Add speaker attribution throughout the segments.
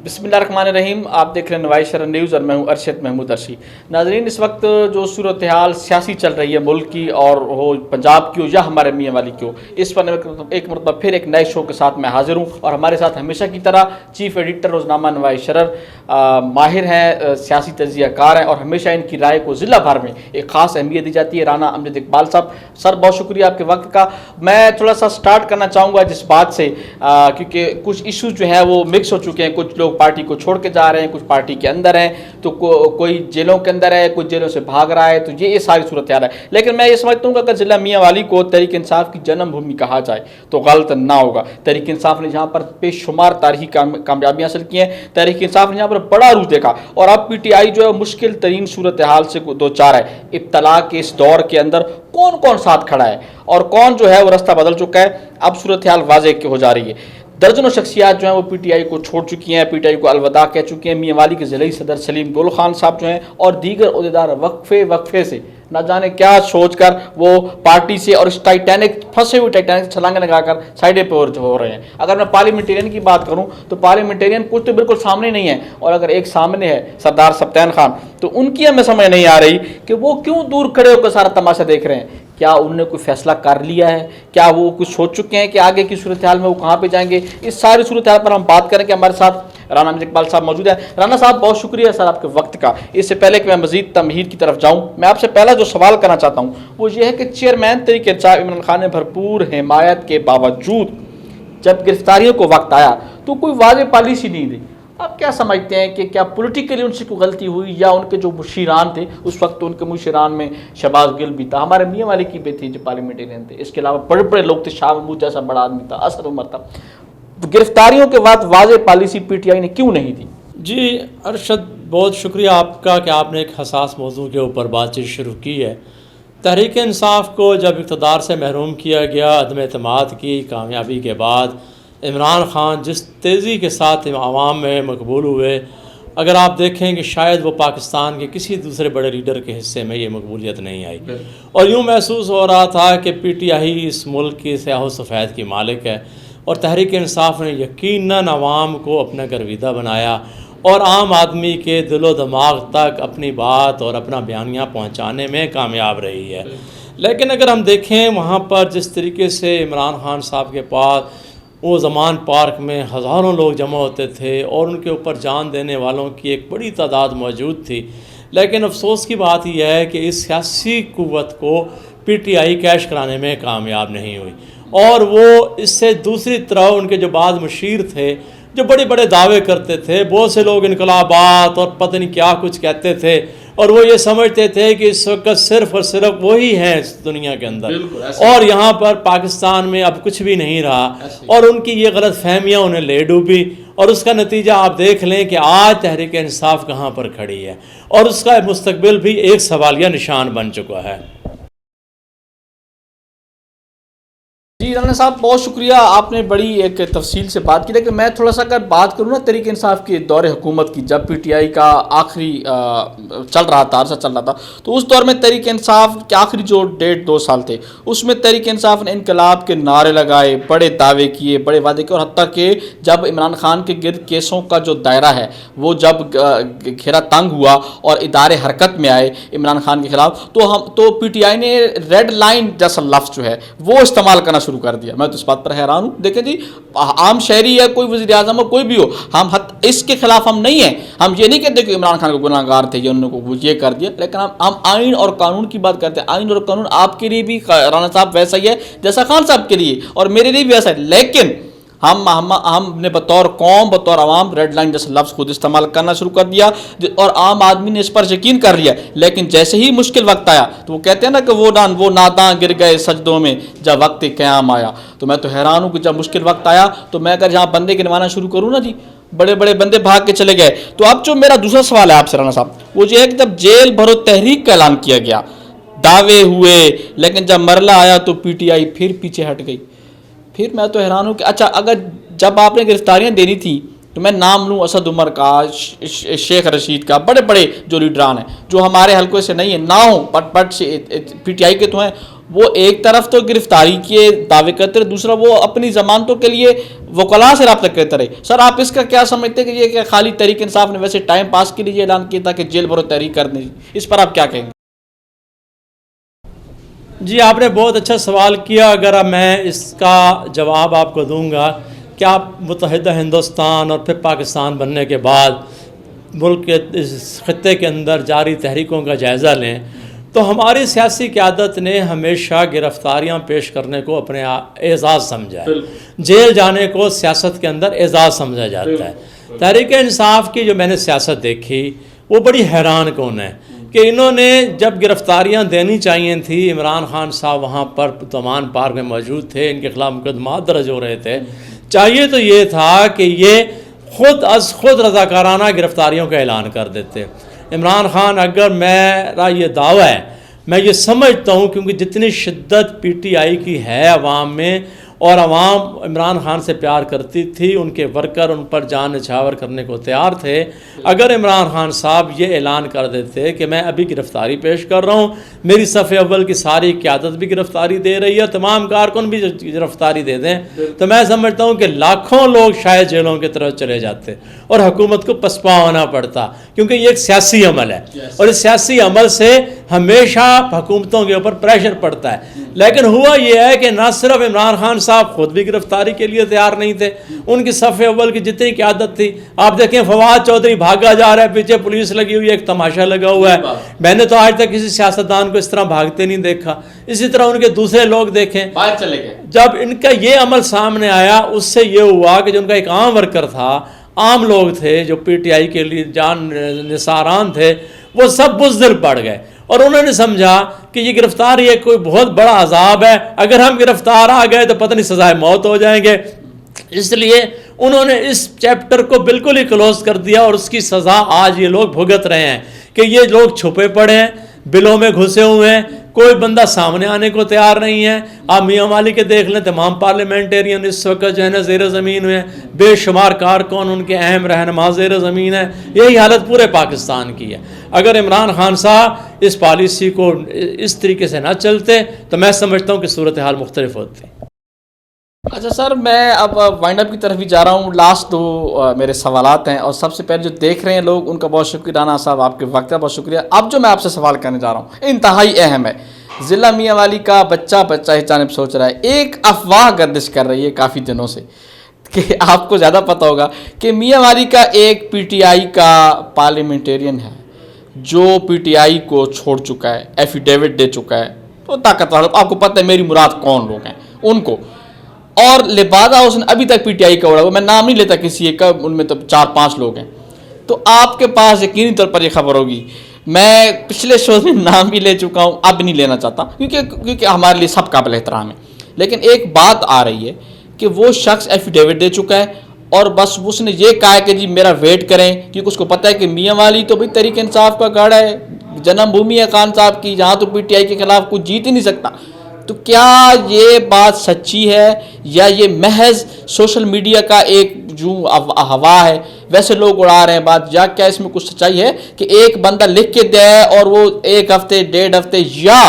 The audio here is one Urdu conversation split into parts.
Speaker 1: بسم اللہ الرحمن الرحیم. آپ دیکھ رہے ہیں نواز شرح نیوز اور میں ہوں ارشد محمود ارشی. ناظرین، اس وقت جو صورتحال سیاسی چل رہی ہے ملک کی، اور ہو پنجاب کی ہو یا ہمارے میاں والی کی ہو، اس پر ایک مرتبہ پھر ایک نئے شو کے ساتھ میں حاضر ہوں. اور ہمارے ساتھ ہمیشہ کی طرح چیف ایڈیٹر روزنامہ نواز شرح ماہر ہیں، سیاسی تجزیہ کار ہیں، اور ہمیشہ ان کی رائے کو ضلع بھر میں ایک خاص اہمیت دی جاتی ہے. رانا امجد اقبال صاحب، سر بہت شکریہ آپ کے وقت کا. میں تھوڑا سا سٹارٹ کرنا چاہوں گا جس بات سے، کیونکہ کچھ ایشوز جو ہیں وہ مکس ہو چکے ہیں. کچھ لوگ پارٹی کو چھوڑ کے جا رہے ہیں، کچھ پارٹی کے اندر ہیں، تو کوئی جیلوں کے اندر ہے، کچھ جیلوں سے بھاگ رہا ہے. تو یہ ساری صورتحال ہے. لیکن میں یہ سمجھتا ہوں کہ اگر ضلع میاں والی کو تحریک انصاف کی جنم بھومی کہا جائے تو غلط نہ ہوگا. تحریک انصاف نے جہاں پر بے شمار تاریخی کامیابیاں حاصل کی ہیں، تحریک انصاف نے جہاں پر بڑا عروج دیکھا، اور اب پی ٹی آئی جو ہے مشکل ترین صورتحال سے دوچار ہے. ابتلا کے اس دور کے اندر کون ساتھ کھڑا ہے اور کون جو ہے وہ رستہ بدل چکا ہے، اب صورتحال واضح ہو جا رہی ہے. درجنوں شخصیات جو ہیں وہ پی ٹی آئی کو چھوڑ چکی ہیں، پی ٹی آئی کو الوداع کہہ چکی ہیں. میاں والی کے ضلعی صدر سلیم گل خان صاحب جو ہیں اور دیگر عہدیدار وقفے سے نہ جانے کیا سوچ کر وہ پارٹی سے اور اس پھنسے ہوئے ٹائٹینک چھلانگیں لگا کر سائڈے پہ ہو رہے ہیں. اگر میں پارلیمنٹیرین کی بات کروں تو پارلیمنٹیرین کچھ تو بالکل سامنے نہیں ہے، اور اگر ایک سامنے ہے سردار سبطین خان، تو ان کی ہمیں سمجھ نہیں آ رہی کہ وہ کیوں دور کھڑے ہو کر سارا تماشا دیکھ رہے ہیں. کیا انہوں نے کوئی فیصلہ کر لیا ہے؟ کیا وہ کچھ سوچ چکے ہیں کہ آگے کی صورتحال میں وہ کہاں پہ جائیں گے؟ اس ساری صورتحال پر ہم بات کریں کہ ہمارے ساتھ رانا امجد اقبال صاحب موجود ہیں. رانا صاحب بہت شکریہ سر آپ کے وقت کا. اس سے پہلے کہ میں مزید تمہید کی طرف جاؤں، میں آپ سے پہلا جو سوال کرنا چاہتا ہوں وہ یہ ہے کہ چیئرمین تحریک انصاف عمران خان نے بھرپور حمایت کے باوجود جب گرفتاریوں کو وقت آیا تو کوئی واضح پالیسی نہیں دی. آپ کیا سمجھتے ہیں کہ کیا پولیٹیکلی ان سے کوئی غلطی ہوئی، یا ان کے جو مشیران تھے اس وقت، ان کے مشیران میں شہباز گل بھی تھا، ہمارے میاں والی کی بھی تھی جو پارلیمنٹرین تھے، اس کے علاوہ بڑے بڑے لوگ تھے، شاہ محمود جیسا بڑا آدمی تھا، اسد عمر تھا. گرفتاریوں کے بعد واضح پالیسی پی ٹی آئی نے کیوں نہیں دی؟
Speaker 2: جی ارشد، بہت شکریہ آپ کا کہ آپ نے ایک حساس موضوع کے اوپر بات چیت شروع کی ہے. تحریک انصاف کو جب اقتدار سے محروم کیا گیا، عدم اعتماد کی کامیابی کے بعد عمران خان جس تیزی کے ساتھ عوام میں مقبول ہوئے، اگر آپ دیکھیں کہ شاید وہ پاکستان کے کسی دوسرے بڑے لیڈر کے حصے میں یہ مقبولیت نہیں آئی، اور یوں محسوس ہو رہا تھا کہ پی ٹی آئی اس ملک کی سیاہ و سفید کی مالک ہے، اور تحریک انصاف نے یقیناً عوام کو اپنا گرویدہ بنایا اور عام آدمی کے دل و دماغ تک اپنی بات اور اپنا بیانیہ پہنچانے میں کامیاب رہی ہے. لیکن اگر ہم دیکھیں وہاں پر جس طریقے سے عمران خان صاحب کے پاس وہ زمان پارک میں ہزاروں لوگ جمع ہوتے تھے اور ان کے اوپر جان دینے والوں کی ایک بڑی تعداد موجود تھی، لیکن افسوس کی بات یہ ہے کہ اس سیاسی قوت کو پی ٹی آئی کیش کرانے میں کامیاب نہیں ہوئی. اور وہ اس سے دوسری طرف ان کے جو بعض مشیر تھے جو بڑے بڑے دعوے کرتے تھے، بہت سے لوگ انقلابات اور پتہ نہیں کیا کچھ کہتے تھے، اور وہ یہ سمجھتے تھے کہ اس وقت صرف اور صرف وہی ہیں اس دنیا کے اندر، اور یہاں پر پاکستان میں اب کچھ بھی نہیں رہا، اور ان کی یہ غلط فہمیاں انہیں لے ڈوبی. اور اس کا نتیجہ آپ دیکھ لیں کہ آج تحریک انصاف کہاں پر کھڑی ہے، اور اس کا مستقبل بھی ایک سوالیہ نشان بن چکا ہے.
Speaker 1: جی رانا صاحب بہت شکریہ، آپ نے بڑی ایک تفصیل سے بات کی. لیکن میں تھوڑا سا اگر بات کروں نا تحریک انصاف کے دور حکومت کی، جب پی ٹی آئی کا آخری چل رہا تھا، عرصہ چل رہا تھا، تو اس دور میں تحریک انصاف کے آخری جو 1.5-2 سال تھے اس میں تحریک انصاف نے انقلاب کے نعرے لگائے، بڑے دعوے کیے، بڑے وعدے کیے، اور حتیٰ کہ جب عمران خان کے گرد کیسوں کا جو دائرہ ہے وہ جب گھیرا تنگ ہوا اور ادارے حرکت میں آئے عمران خان کے خلاف، تو پی ٹی آئی نے ریڈ لائن جیسا لفظ جو ہے وہ استعمال کرنا شروع کر دیا. میں تو اس بات پر حیران ہوں. دیکھیں جی، عام شہری ہے، کوئی وزیر اعظم ہو، کوئی بھی ہو، ہم اس کے خلاف ہم نہیں ہیں. ہم یہ نہیں کہتے کہ عمران خان کو گناہ گار تھے یا انہوں نے یہ کر دیا، لیکن ہم آئین اور قانون کی بات کرتے ہیں. آئین اور قانون آپ کے لیے بھی رانا صاحب ویسا ہی ہے جیسا خان صاحب کے لیے، اور میرے لیے بھی ویسا ہے. لیکن ہم نے بطور قوم، بطور عوام ریڈ لائن جیسا لفظ خود استعمال کرنا شروع کر دیا، اور عام آدمی نے اس پر یقین کر لیا. لیکن جیسے ہی مشکل وقت آیا تو وہ کہتے ہیں نا کہ وہ ناداں گر گئے سجدوں میں جب وقت قیام آیا. تو میں تو حیران ہوں کہ جب مشکل وقت آیا تو میں اگر یہاں بندے گنوانا شروع کروں نا جی، بڑے بڑے بندے بھاگ کے چلے گئے. تو اب جو میرا دوسرا سوال ہے آپ سے رانا صاحب، وہ یہ ہے کہ جب جیل بھرو تحریک کا اعلان کیا گیا، دعوے ہوئے، لیکن جب مرلہ آیا تو پی ٹی آئی پھر پیچھے ہٹ گئی. پھر میں تو حیران ہوں کہ اچھا، اگر جب آپ نے گرفتاریاں دینی تھیں تو میں نام لوں اسد عمر کا، شیخ رشید کا، بڑے بڑے جو لیڈران ہیں جو ہمارے حلقے سے نہیں ہیں، نہ ہوں بٹ پی ٹی آئی کے تو ہیں، وہ ایک طرف تو گرفتاری کے دعوے کرتے رہے, دوسرا وہ اپنی ضمانتوں کے لیے وکلاء سے رابطہ کرتے رہے. سر آپ اس کا کیا سمجھتے ہیں کہ یہ خالی تحریک انصاف نے ویسے ٹائم پاس کے لیے اعلان کیا تھا کہ جیل بھرو تحریک کرنے, اس پر آپ کیا کہیں گے؟
Speaker 2: جی آپ نے بہت اچھا سوال کیا. اگر میں اس کا جواب آپ کو دوں گا کہ آپ متحدہ ہندوستان اور پھر پاکستان بننے کے بعد ملک کے اس خطے کے اندر جاری تحریکوں کا جائزہ لیں تو ہماری سیاسی قیادت نے ہمیشہ گرفتاریاں پیش کرنے کو اپنے اعزاز سمجھا ہے. جیل جانے کو سیاست کے اندر اعزاز سمجھا جاتا ہے. تحریک انصاف کی جو میں نے سیاست دیکھی وہ بڑی حیران کن ہے کہ انہوں نے جب گرفتاریاں دینی چاہیے تھیں, عمران خان صاحب وہاں پر تمان پارک میں موجود تھے, ان کے خلاف مقدمات درج ہو رہے تھے, چاہیے تو یہ تھا کہ یہ خود از خود رضاکارانہ گرفتاریوں کا اعلان کر دیتے. عمران خان, اگر میرا یہ دعویٰ ہے, میں یہ سمجھتا ہوں کیونکہ جتنی شدت پی ٹی آئی کی ہے عوام میں, اور عوام عمران خان سے پیار کرتی تھی, ان کے ورکر ان پر جان نچھاور کرنے کو تیار تھے, اگر عمران خان صاحب یہ اعلان کر دیتے کہ میں ابھی گرفتاری پیش کر رہا ہوں, میری صف اول کی ساری قیادت بھی گرفتاری دے رہی ہے, تمام کارکن بھی گرفتاری دے دیں, تو میں سمجھتا ہوں کہ لاکھوں لوگ شاید جیلوں کی طرف چلے جاتے اور حکومت کو پسپا ہونا پڑتا, کیونکہ یہ ایک سیاسی عمل ہے اور اس سیاسی عمل سے ہمیشہ حکومتوں کے اوپر پریشر پڑتا ہے. لیکن ہوا یہ ہے کہ نہ صرف عمران خان صاحب خود بھی گرفتاری کے لیے تیار نہیں تھے, ان کی صف اول کی جتنی قیادت تھی, آپ دیکھیں فواد چودھری بھاگا جا رہا ہے, پیچھے پولیس لگی ہوئی ہے, ایک تماشا لگا ہوا ہے. میں نے تو آج تک کسی سیاستدان کو اس طرح بھاگتے نہیں دیکھا. اسی طرح ان کے دوسرے لوگ دیکھیں, باہر چلے گئے. جب ان کا یہ عمل سامنے آیا, اس سے یہ ہوا کہ جو ان کا ایک عام ورکر تھا, عام لوگ تھے جو پی ٹی آئی کے لیے جان نثاران تھے, وہ سب بزدل پڑ گئے اور انہوں نے سمجھا کہ یہ گرفتاری ایک کوئی بہت بڑا عذاب ہے, اگر ہم گرفتار آ گئے تو پتہ نہیں سزائے موت ہو جائیں گے. اس لیے انہوں نے اس چیپٹر کو بالکل ہی کلوز کر دیا اور اس کی سزا آج یہ لوگ بھگت رہے ہیں کہ یہ لوگ چھپے پڑے ہیں, بلوں میں گھسے ہوئے ہیں, کوئی بندہ سامنے آنے کو تیار نہیں ہے. آپ میاں والی کے دیکھ لیں, تمام پارلیمنٹیرین اس وقت جو ہے نا زیر زمین ہوئے ہیں, بے شمار کارکن ان کے اہم رہنما زیر زمین ہیں. یہی حالت پورے پاکستان کی ہے. اگر عمران خان صاحب اس پالیسی کو اس طریقے سے نہ چلتے تو میں سمجھتا ہوں کہ صورتحال مختلف ہوتی.
Speaker 1: اچھا سر, میں اب وائنڈ اپ کی طرف بھی جا رہا ہوں. لاسٹ دو میرے سوالات ہیں, اور سب سے پہلے جو دیکھ رہے ہیں لوگ ان کا بہت شکریہ. رانا صاحب آپ کے وقت کا بہت شکریہ. اب جو میں آپ سے سوال کرنے جا رہا ہوں انتہائی اہم ہے. ضلع میاں والی کا بچہ اس جانب سوچ رہا ہے, ایک افواہ گردش کر رہی ہے کافی دنوں سے کہ آپ کو زیادہ پتہ ہوگا کہ میاں والی کا ایک پی ٹی آئی کا پارلیمنٹیرین ہے جو پی ٹی آئی کو چھوڑ چکا ہے, ایفیڈیوٹ دے چکا ہے. تو طاقتور, آپ کو پتہ ہے میری مراد کون لوگ ہیں ان کو, اور لبادہ اس نے ابھی تک پی ٹی آئی کا اڑا ہوا, میں نام نہیں لیتا کسی ایک کا, ان میں تو 4-5 لوگ ہیں. تو آپ کے پاس یقینی طور پر یہ خبر ہوگی, میں پچھلے شو میں نام بھی لے چکا ہوں, اب نہیں لینا چاہتا کیونکہ ہمارے لیے سب قابل احترام ہے. لیکن ایک بات آ رہی ہے کہ وہ شخص ایفیڈیوٹ دے چکا ہے اور بس اس نے یہ کہا ہے کہ جی میرا ویٹ کریں, کیونکہ اس کو پتہ ہے کہ میاں والی تو بھائی تحریک انصاف کا گڑھ ہے, جنم بھومی ہے خان صاحب کی, جہاں تو پی ٹی آئی کے خلاف کچھ جیت ہی نہیں سکتا. تو کیا یہ بات سچی ہے یا یہ محض سوشل میڈیا کا ایک جو ہوا ہے ویسے لوگ اڑا رہے ہیں بات, یا کیا اس میں کچھ سچائی ہے کہ ایک بندہ لکھ کے دے اور وہ 1 ہفتے 1.5 ہفتے یا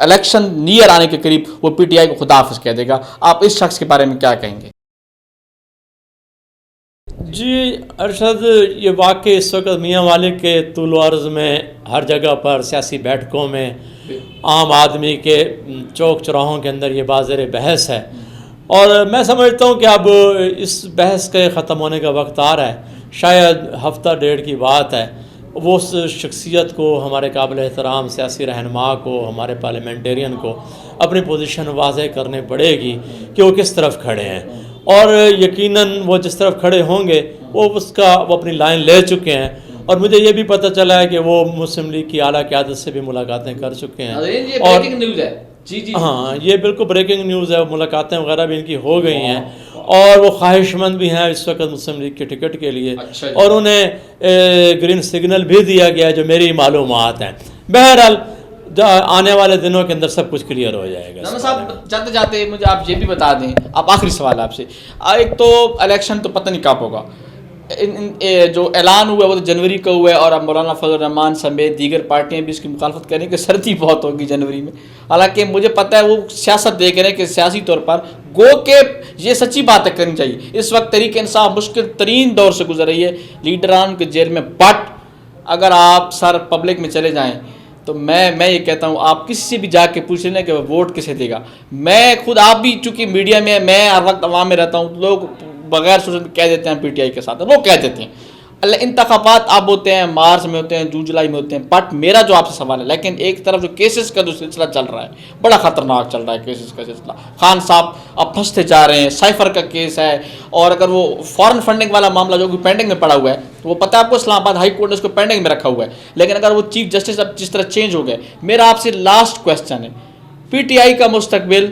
Speaker 1: الیکشن نیئر آنے کے قریب وہ پی ٹی آئی کو خدا حافظ کہہ دے گا؟ آپ اس شخص کے بارے میں کیا کہیں گے؟
Speaker 2: جی ارشد, یہ واقعی اس وقت میاں والے کے طول و عرض میں ہر جگہ پر سیاسی بیٹھکوں میں عام آدمی کے چوک چوراہوں کے اندر یہ بازر بحث ہے, اور میں سمجھتا ہوں کہ اب اس بحث کے ختم ہونے کا وقت آ رہا ہے. شاید ہفتہ 1.5 کی بات ہے, وہ اس شخصیت کو, ہمارے قابل احترام سیاسی رہنما کو, ہمارے پارلیمنٹیرین کو اپنی پوزیشن واضح کرنے پڑے گی کہ وہ کس طرف کھڑے ہیں, اور یقیناً وہ جس طرف کھڑے ہوں گے وہ اپنی لائن لے چکے ہیں. اور مجھے یہ بھی پتہ چلا ہے کہ وہ مسلم لیگ کی اعلیٰ قیادت سے بھی ملاقاتیں کر چکے ہیں.
Speaker 1: یہ بریکنگ نیوز ہے. جی
Speaker 2: ہاں, یہ بالکل بریکنگ نیوز ہے. ملاقاتیں وغیرہ بھی ان کی ہو گئی ہیں, اور وہ خواہش مند بھی ہیں اس وقت مسلم لیگ کے ٹکٹ کے لیے, اور انہیں گرین سگنل بھی دیا گیا جو میری معلومات ہیں. بہرحال آنے والے دنوں کے اندر سب کچھ کلیئر ہو جائے گا.
Speaker 1: صاحب جاتے جاتے مجھے آپ یہ بھی بتا دیں, آپ آخری سوال آپ سے, ایک تو الیکشن تو پتہ نہیں کب ہوگا, جو اعلان ہوا ہے وہ تو جنوری کا ہوا ہے، اور اب مولانا فضل الرحمان سمیت دیگر پارٹیاں بھی اس کی مخالفت کریں کہ سردی بہت ہوگی جنوری میں. حالانکہ مجھے پتہ ہے وہ سیاست دیکھ رہے ہیں کہ سیاسی طور پر گو کہ یہ سچی باتیں کرنی چاہیے. اس وقت تحریک انصاف مشکل ترین دور سے گزر رہی ہے، لیڈران کے جیل میں. بٹ اگر آپ سر پبلک میں چلے جائیں تو میں یہ کہتا ہوں آپ کسی سے بھی جا کے پوچھ لیں کہ وہ ووٹ کسے دے گا. میں خود، آپ بھی چونکہ میڈیا میں ہر وقت عوام میں رہتا ہوں، لوگ بغیر سوچے کہہ دیتے ہیں پی ٹی آئی کے ساتھ، وہ کہہ دیتے ہیں. انتخابات اب ہوتے ہیں مارچ میں ہوتے ہیں، جون جولائی میں ہوتے ہیں. بٹ میرا جو آپ سے سوال ہے، لیکن ایک طرف جو کیسز کا جو سلسلہ چل رہا ہے بڑا خطرناک چل رہا ہے کیسز کا سلسلہ. خان صاحب اب پھنستے جا رہے ہیں، سائفر کا کیس ہے، اور اگر وہ فارن فنڈنگ والا معاملہ جو کہ پینڈنگ میں پڑا ہوا ہے، تو وہ پتہ ہے آپ کو اسلام آباد ہائی کورٹ نے اس کو پینڈنگ میں رکھا ہوا ہے. لیکن اگر وہ چیف جسٹس اب جس طرح چینج ہو گئے، میرا آپ سے لاسٹ کویسچن ہے، پی ٹی آئی کا مستقبل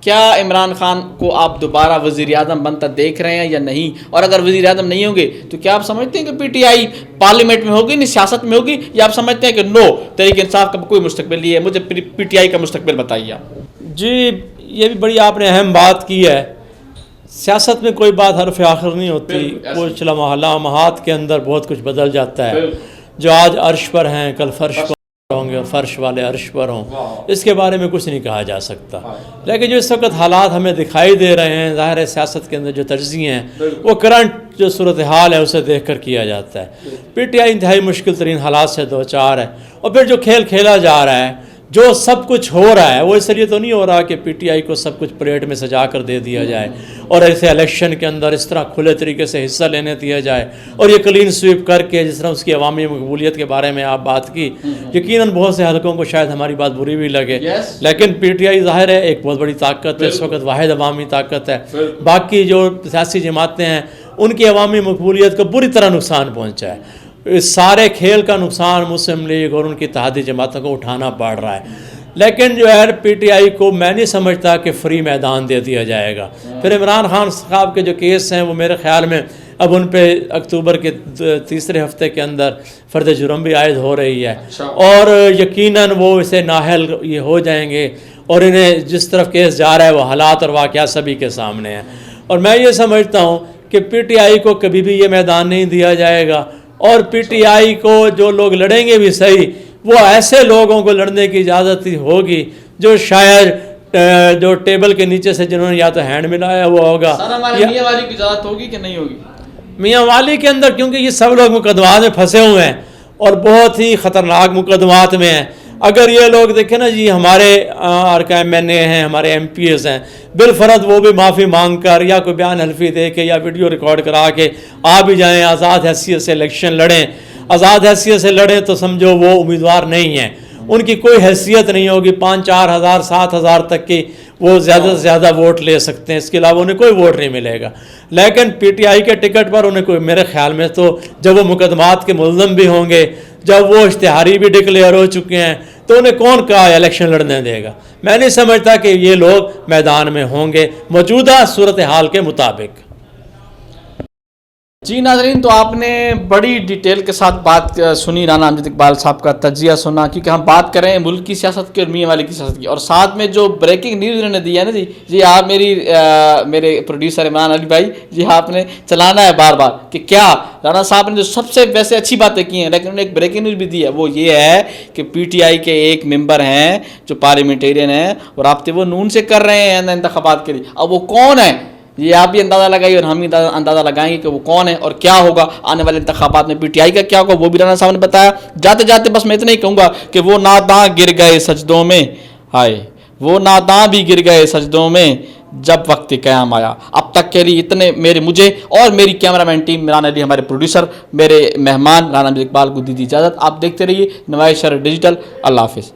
Speaker 1: کیا عمران خان کو آپ دوبارہ وزیر اعظم بنتا دیکھ رہے ہیں یا نہیں؟ اور اگر وزیر اعظم نہیں ہوں گے تو کیا آپ سمجھتے ہیں کہ پی ٹی آئی پارلیمنٹ میں ہوگی، نہیں سیاست میں ہوگی، یا آپ سمجھتے ہیں کہ نو تحریک انصاف کا کوئی مستقبل نہیں ہے؟ مجھے پی ٹی آئی کا مستقبل بتائیے آپ.
Speaker 2: جی یہ بھی بڑی آپ نے اہم بات کی ہے. سیاست میں کوئی بات حرف آخر نہیں ہوتی، کچھ لمحات کے اندر بہت کچھ بدل جاتا ہے. جو آج عرش پر ہیں کل فرش پر ہوں گے، اور فرش والے عرش پر ہوں، اس کے بارے میں کچھ نہیں کہا جا سکتا. لیکن جو اس وقت حالات ہمیں دکھائی دے رہے ہیں، ظاہر ہے سیاست کے اندر جو تجزیے ہیں وہ کرنٹ جو صورتحال ہے اسے دیکھ کر کیا جاتا ہے. پی ٹی آئی انتہائی مشکل ترین حالات سے دوچار ہے، اور پھر جو کھیل کھیلا جا رہا ہے، جو سب کچھ ہو رہا ہے، وہ اس لیے تو نہیں ہو رہا کہ پی ٹی آئی کو سب کچھ پلیٹ میں سجا کر دے دیا جائے اور ایسے الیکشن کے اندر اس طرح کھلے طریقے سے حصہ لینے دیا جائے اور یہ کلین سویپ کر کے، جس طرح اس کی عوامی مقبولیت کے بارے میں آپ بات کی. یقیناً بہت سے حلقوں کو شاید ہماری بات بری بھی لگے، لیکن پی ٹی آئی ظاہر ہے ایک بہت بڑی طاقت ہے، اس وقت واحد عوامی طاقت ہے. باقی جو سیاسی جماعتیں ہیں ان کی عوامی مقبولیت کو بری طرح نقصان پہنچا ہے. اس سارے کھیل کا نقصان مسلم لیگ اور ان کی اتحادی جماعتوں کو اٹھانا پڑ رہا ہے. لیکن جو ہے پی ٹی آئی کو میں نہیں سمجھتا کہ فری میدان دے دیا جائے گا. پھر عمران خان صاحب کے جو کیس ہیں وہ میرے خیال میں اب ان پہ اکتوبر کے تیسرے ہفتے کے اندر فرد جرم بھی عائد ہو رہی ہے، اور یقیناً وہ اسے نااہل یہ ہو جائیں گے، اور انہیں جس طرف کیس جا رہا ہے وہ حالات اور واقعات سبھی کے سامنے ہیں. اور میں یہ سمجھتا ہوں کہ پی ٹی آئی کو کبھی بھی یہ میدان نہیں دیا جائے گا، اور پی ٹی آئی کو جو لوگ لڑیں گے بھی صحیح، وہ ایسے لوگوں کو لڑنے کی اجازت ہی ہوگی جو شاید جو ٹیبل کے نیچے سے جنہوں نے یا تو ہینڈ ملایا ہوا ہوگا.
Speaker 1: میاں والی کی اجازت ہوگی کہ نہیں ہوگی؟
Speaker 2: میاں والی کے اندر کیونکہ یہ سب لوگ مقدمات میں پھنسے ہوئے ہیں اور بہت ہی خطرناک مقدمات میں ہیں. اگر یہ لوگ دیکھیں نا جی، ہمارے ارکان ایم این اے ہیں، ہمارے ایم پی ایز ہیں، بالفرض وہ بھی معافی مانگ کر یا کوئی بیان حلفی دے کے یا ویڈیو ریکارڈ کرا کے آ بھی جائیں، آزاد حیثیت سے الیکشن لڑیں. آزاد حیثیت سے لڑیں تو سمجھو وہ امیدوار نہیں ہیں، ان کی کوئی حیثیت نہیں ہوگی. 5-4 ہزار 7 ہزار تک کی وہ زیادہ سے زیادہ ووٹ لے سکتے ہیں، اس کے علاوہ انہیں کوئی ووٹ نہیں ملے گا. لیکن پی ٹی آئی کے ٹکٹ پر انہیں کوئی، میرے خیال میں تو جب وہ مقدمات کے ملزم بھی ہوں گے، جب وہ اشتہاری بھی ڈکلیئر ہو چکے ہیں، تو انہیں کون کہا الیکشن لڑنے دے گا؟ میں نہیں سمجھتا کہ یہ لوگ میدان میں ہوں گے موجودہ صورتحال کے مطابق.
Speaker 1: جی ناظرین، تو آپ نے بڑی ڈیٹیل کے ساتھ بات سنی، رانا امجد اقبال صاحب کا تجزیہ سنا، کیونکہ ہم بات کر رہے ہیں ملک کی سیاست کی اور میاں والی کی سیاست کی، اور ساتھ میں جو بریکنگ نیوز انہوں نے دی ہے نا جی آپ میرے پروڈیوسر عمران علی بھائی جی، آپ نے چلانا ہے بار بار کہ کیا رانا صاحب نے جو سب سے ویسے اچھی باتیں کی ہیں، لیکن انہوں نے ایک بریکنگ نیوز بھی دی ہے، وہ یہ ہے کہ پی ٹی آئی کے ایک ممبر ہیں جو پارلیمنٹیرین ہیں اور رابطے وہ نون سے کر رہے ہیں انتخابات کے لیے. اب وہ کون ہے یہ آپ بھی اندازہ لگائیے اور ہم بھی اندازہ لگائیں گے کہ وہ کون ہے اور کیا ہوگا آنے والے انتخابات میں. پی ٹی آئی کا کیا ہوگا وہ بھی رانا صاحب نے بتایا. جاتے جاتے بس میں اتنا ہی کہوں گا کہ وہ ناداں گر گئے سجدوں میں، ہائے وہ ناداں بھی گر گئے سجدوں میں جب وقت قیام آیا. اب تک کے لیے اتنے مجھے اور میری کیمرہ مین ٹیم رانا علی، ہمارے پروڈیوسر، میرے مہمان رانا امجد اقبال کو دی اجازت. آپ دیکھتے رہیے نوائے شہر ڈیجیٹل. اللہ حافظ.